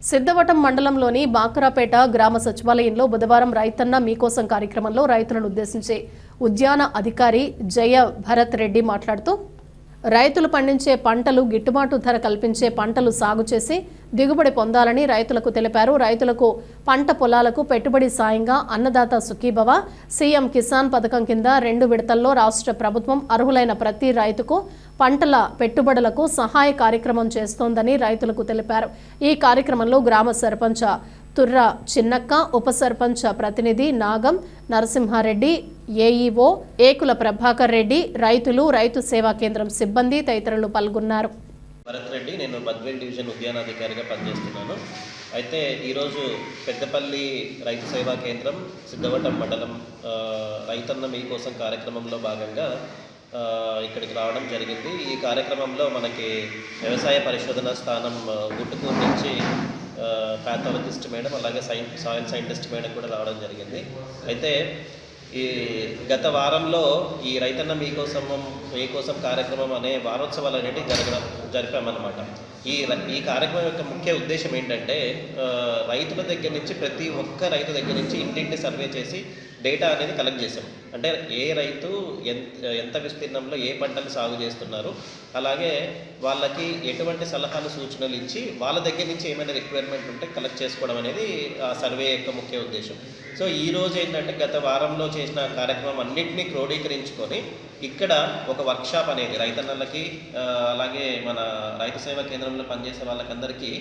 సిద్ధవటం మండలంలోని బాంకరాపేట గ్రామ సచివాలయంలో బుధవారం రైతన్న మీకోసం కార్యక్రమంలో రైతులను ఉద్దేశించి ఉద్యాన అధికారి జయ భరత్ రెడ్డి మాట్లాడుతూ రైతులు పండించే పంటలు గిట్టుబాటు ధర కల్పించే పంటలు సాగు చేసి దిగుబడి పొందాలని రైతులకు తెలిపారు. రైతులకు పంట పొలాలకు పెట్టుబడి సాయంగా అన్నదాత సుఖీభవ సీఎం కిసాన్ పథకం కింద 2 విడతల్లో రాష్ట్ర ప్రభుత్వం అర్హులైన ప్రతి రైతుకు పంటల పెట్టుబడులకు సహాయ కార్యక్రమం చేస్తోందని రైతులకు తెలిపారు. ఈ కార్యక్రమంలో గ్రామ సర్పంచ్ తుర్ర చిన్నక్క, ఉప సర్పంచ్ ప్రతినిధి నాగం నరసింహారెడ్డి, ఏఈఓ ఏకుల ప్రభాకర్ రెడ్డి, రైతులు, రైతు సేవా కేంద్రం సిబ్బంది తదితరులు పాల్గొన్నారు. భరత్ రెడ్డి, నేను బద్వేల్ డివిజన్ ఉద్యానాధికారిగా పనిచేస్తున్నాను. అయితే ఈరోజు పెద్దపల్లి రైతు సేవా కేంద్రం సిద్ధవటం మండలం రైతన్న మీకోసం కార్యక్రమంలో భాగంగా ఇక్కడికి రావడం జరిగింది. ఈ కార్యక్రమంలో మనకి వ్యవసాయ పరిశోధన స్థానం గుట్టుకూరు నుంచి ప్యాథాలజిస్ట్ మేడం, అలాగే సాయిల్ సైంటిస్ట్ మేడం కూడా రావడం జరిగింది. అయితే ఈ గత వారంలో ఈ రైతన్న మీకోసం కార్యక్రమం అనే వారోత్సవాలు అనేవి జరిపామన్నమాట. ఈ కార్యక్రమం యొక్క ముఖ్య ఉద్దేశం ఏంటంటే రైతుల దగ్గర నుంచి ప్రతి ఒక్క రైతు దగ్గర నుంచి ఇంటింటి సర్వే చేసి డేటా అనేది కలెక్ట్ చేసాం. అంటే ఏ రైతు ఎంత విస్తీర్ణంలో ఏ పంటలు సాగు చేస్తున్నారు, అలాగే వాళ్ళకి ఎటువంటి సలహాలు సూచనలు ఇచ్చి వాళ్ళ దగ్గర నుంచి ఏమైనా రిక్వైర్మెంట్ ఉంటే కలెక్ట్ చేసుకోవడం అనేది ఆ సర్వే యొక్క ముఖ్య ఉద్దేశం. సో ఈరోజు ఏంటంటే గత వారంలో చేసిన కార్యక్రమం అన్నింటినీ క్రోడీకరించుకొని ఇక్కడ ఒక వర్క్షాప్ అనేది రైతన్నలకి, అలాగే మన రైతు సేవా కేంద్రంలో పనిచేసే వాళ్ళకందరికీ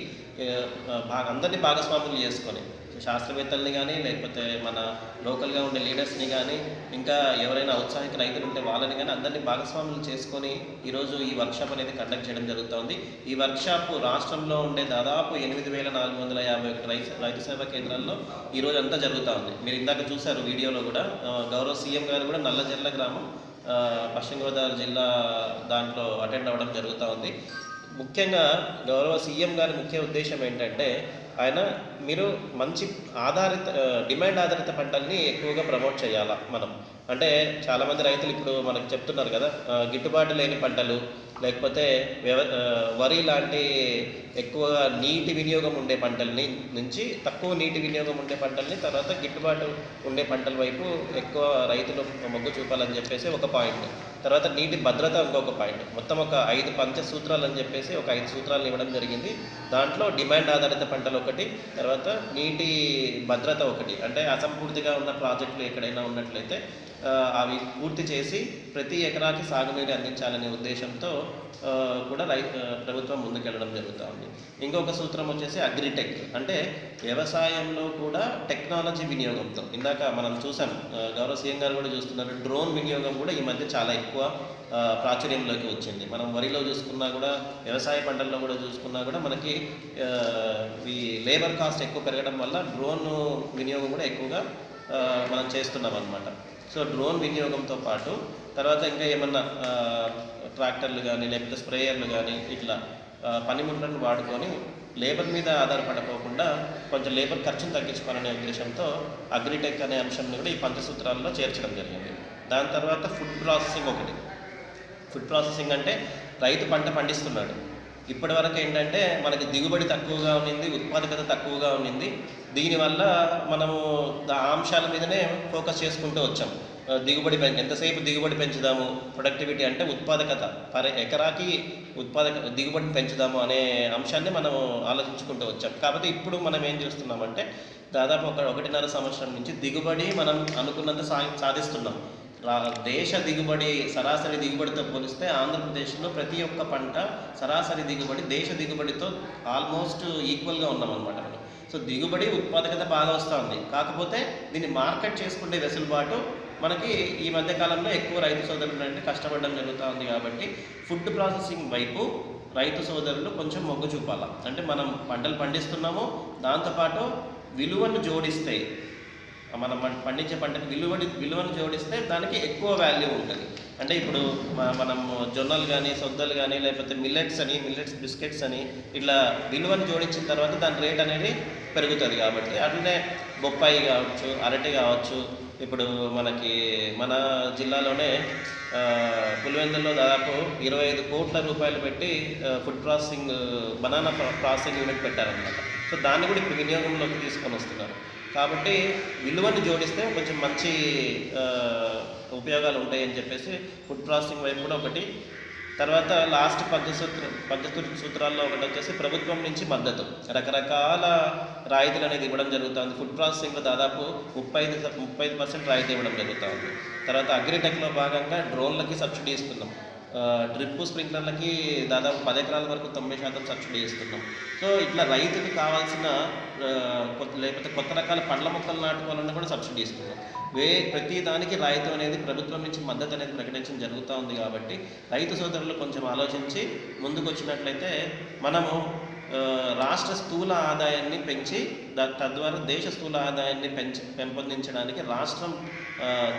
అందరినీ భాగస్వాములు చేసుకొని శాస్త్రవేత్తల్ని కానీ, లేకపోతే మన లోకల్గా ఉండే లీడర్స్ని కానీ, ఇంకా ఎవరైనా ఔత్సాహిక రైతులు ఉంటే వాళ్ళని కానీ అందరినీ భాగస్వాములు చేసుకొని ఈరోజు ఈ వర్క్షాప్ అనేది కండక్ట్ చేయడం జరుగుతుంది. ఈ వర్క్షాప్ రాష్ట్రంలో ఉండే దాదాపు 8,451 రైతు సేవా కేంద్రాల్లో ఈరోజు అంతా జరుగుతూ ఉంది. మీరు ఇందాక చూశారు వీడియోలో కూడా. గౌరవ సీఎం గారు కూడా నల్లజర్ల గ్రామం పశ్చిమ గోదావరి జిల్లా దాంట్లో అటెండ్ అవ్వడం జరుగుతూ ఉంది. ముఖ్యంగా గౌరవ సీఎం గారి ముఖ్య ఉద్దేశం ఏంటంటే మీరు మంచి డిమాండ్ ఆధారిత పంటల్ని ఎక్కువగా ప్రమోట్ చేయాలా. మనం అంటే చాలామంది రైతులు ఇప్పుడు మనకు చెప్తున్నారు కదా, గిట్టుబాటు లేని పంటలు, లేకపోతే వరి లాంటి ఎక్కువ నీటి వినియోగం ఉండే పంటల్ని నుంచి తక్కువ నీటి వినియోగం ఉండే పంటల్ని, తర్వాత గిట్టుబాటు ఉండే పంటల వైపు ఎక్కువ రైతులు మొగ్గు చూపాలని చెప్పేసి ఒక పాయింట్. తర్వాత నీటి భద్రత ఇంకొక పాయింట్. మొత్తం ఒక 5 పంచసూత్రాలు అని చెప్పేసి ఒక 5 సూత్రాలను ఇవ్వడం జరిగింది. దాంట్లో డిమాండ్ ఆధారిత పంటలు ఒకటి, తర్వాత నీటి భద్రత ఒకటి. అంటే అసంపూర్తిగా ఉన్న ప్రాజెక్టులు ఎక్కడైనా ఉన్నట్లయితే అవి పూర్తి చేసి ప్రతి ఎకరాకి సాగునీరు అందించాలనే ఉద్దేశంతో కూడా ప్రభుత్వం ముందుకెళ్ళడం జరుగుతూ ఉంది. ఇంకొక సూత్రం వచ్చేసి అగ్రిటెక్, అంటే వ్యవసాయంలో కూడా టెక్నాలజీ వినియోగంతో. ఇందాక మనం చూసాం, గౌరవ సీఎం గారు కూడా చూస్తున్నారు, డ్రోన్ వినియోగం కూడా ఈ మధ్య చాలా ఎక్కువ ప్రాచుర్యంలోకి వచ్చింది. మనం వరిలో చూసుకున్నా కూడా, వ్యవసాయ పంటల్లో కూడా చూసుకున్నా కూడా మనకి ఈ లేబర్ కాస్ట్ ఎక్కువ పెరగడం వల్ల డ్రోన్ వినియోగం కూడా ఎక్కువగా మనం చేస్తున్నాం అన్నమాట. సో డ్రోన్ వినియోగంతో పాటు తర్వాత ఇంకా ఏమన్నా ట్రాక్టర్లు కానీ, లేకపోతే స్ప్రేయర్లు కానీ, ఇట్లా పనిముట్లను వాడుకొని లేబర్ మీద ఆధారపడకోకుండా కొంచెం లేబర్ ఖర్చును తగ్గించుకోవాలనే ఉద్దేశంతో అగ్రిటెక్ అనే అంశాన్ని కూడా ఈ పంచసూత్రాల్లో చేర్చడం జరిగింది. దాని తర్వాత ఫుడ్ ప్రాసెసింగ్ ఒకటి. ఫుడ్ ప్రాసెసింగ్ అంటే రైతు పంట పండిస్తున్నాడు. ఇప్పటివరకు ఏంటంటే మనకి దిగుబడి తక్కువగా ఉన్నింది, ఉత్పాదకత తక్కువగా ఉన్నింది. దీనివల్ల మనము ఆ అంశాల మీదనే ఫోకస్ చేసుకుంటూ వచ్చాం. ఎంతసేపు దిగుబడి పెంచుదాము, ప్రొడక్టివిటీ అంటే ఉత్పాదకత, ఎకరాకి దిగుబడిని పెంచుదాము అనే అంశాన్ని మనం ఆలోచించుకుంటూ వచ్చాం. కాబట్టి ఇప్పుడు మనం ఏం చేస్తున్నామంటే దాదాపు 1.5 సంవత్సరం నుంచి దిగుబడి మనం అనుకున్నంత సాధిస్తున్నాం. దేశ దిగుబడి, సరాసరి దిగుబడితో పోలిస్తే ఆంధ్రప్రదేశ్లో ప్రతి ఒక్క పంట సరాసరి దిగుబడి దేశ దిగుబడితో ఆల్మోస్ట్ ఈక్వల్గా ఉన్నామన్నమాట. సో దిగుబడి, ఉత్పాదకత బాగా వస్తుంది. కాకపోతే దీన్ని మార్కెట్ చేసుకునే వెసులుబాటు మనకి ఈ మధ్యకాలంలో ఎక్కువ రైతు సోదరులు అంటే కష్టపడడం జరుగుతూ ఉంది. కాబట్టి ఫుడ్ ప్రాసెసింగ్ వైపు రైతు సోదరులు కొంచెం మొగ్గు చూపాలి. అంటే మనం పంటలు పండిస్తున్నాము, దాంతోపాటు విలువను జోడిస్తే, మనం పండించే పంటకి విలువను జోడిస్తే దానికి ఎక్కువ వాల్యూ ఉంటుంది. అంటే ఇప్పుడు మనం జొన్నలు కానీ, సొద్దలు కానీ, లేకపోతే మిల్లెట్స్ బిస్కెట్స్ అని ఇట్లా విలువను జోడించిన తర్వాత దాని రేట్ అనేది పెరుగుతుంది. కాబట్టి అట్లనే బొప్పాయి కావచ్చు, అరటి కావచ్చు. ఇప్పుడు మన జిల్లాలోనే పులివెందుల్లో దాదాపు 25 కోట్ల రూపాయలు పెట్టి food processing banana processing unit పెట్టారన్నమాట. సో దాన్ని కూడా ఇప్పుడు వినియోగంలోకి తీసుకొని వస్తున్నారు. కాబట్టి విలువను జోడిస్తే కొంచెం మంచి ఉపయోగాలు ఉంటాయని చెప్పేసి ఫుడ్ ప్రాసెసింగ్ వైపు కూడా ఒకటి. తర్వాత లాస్ట్ సూత్రాల్లో ఒకటి వచ్చేసి ప్రభుత్వం నుంచి మద్దతు, రకరకాల రాయితీలు అనేది ఇవ్వడం జరుగుతుంది. ఫుడ్ ప్రాసెసింగ్లో దాదాపు 35% రాయితీ ఇవ్వడం జరుగుతుంది. తర్వాత అగ్రిటెక్లో భాగంగా డ్రోన్లకి సబ్సిడీ ఇస్తున్నాం. డ్రిప్ స్ప్రింక్లర్లకి దాదాపు 10 ఎకరాల వరకు 90% సబ్సిడీ ఇస్తున్నాం. సో ఇట్లా రైతుకి కావాల్సిన లేకపోతే కొత్త రకాల పండ్ల మొక్కలు నాటుకోవాలన్నా కూడా సబ్సిడీ ఇస్తున్నాం. ప్రతి దానికి రాయితీ అనేది ప్రభుత్వం నుంచి మద్దతు అనేది ప్రకటించడం జరుగుతూ ఉంది. కాబట్టి రైతు సోదరులు కొంచెం ఆలోచించి ముందుకు వచ్చినట్లయితే మనము రాష్ట్ర స్థూల ఆదాయాన్ని పెంచి తద్వారా దేశ స్థూల ఆదాయాన్ని పెంపొందించడానికి రాష్ట్రం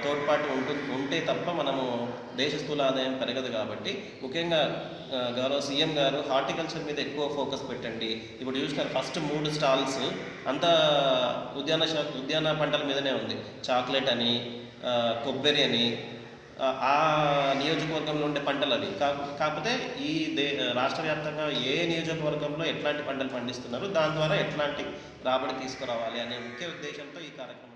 తోడ్పాటు ఉంటే తప్ప మనము దేశ స్థూల ఆదాయం పెరగదు. కాబట్టి ముఖ్యంగా గౌరవ సీఎం గారు హార్టికల్చర్ మీద ఎక్కువ ఫోకస్ పెట్టండి. ఇప్పుడు చూసినారు ఫస్ట్ 3 స్టాల్స్ అంతా ఉద్యాన పంటల మీదనే ఉంది. చాక్లెట్ అని, కొబ్బరి అని, ఆ నియోజకవర్గంలో ఉండే పంటలు అవి. కాకపోతే ఈ రాష్ట్ర వ్యాప్తంగా ఏ నియోజకవర్గంలో ఎట్లాంటి పంటలు పండిస్తున్నారు, దాని ద్వారా ఎట్లాంటి రాబడి తీసుకురావాలి అనే ముఖ్య ఉద్దేశంతో ఈ కార్యక్రమం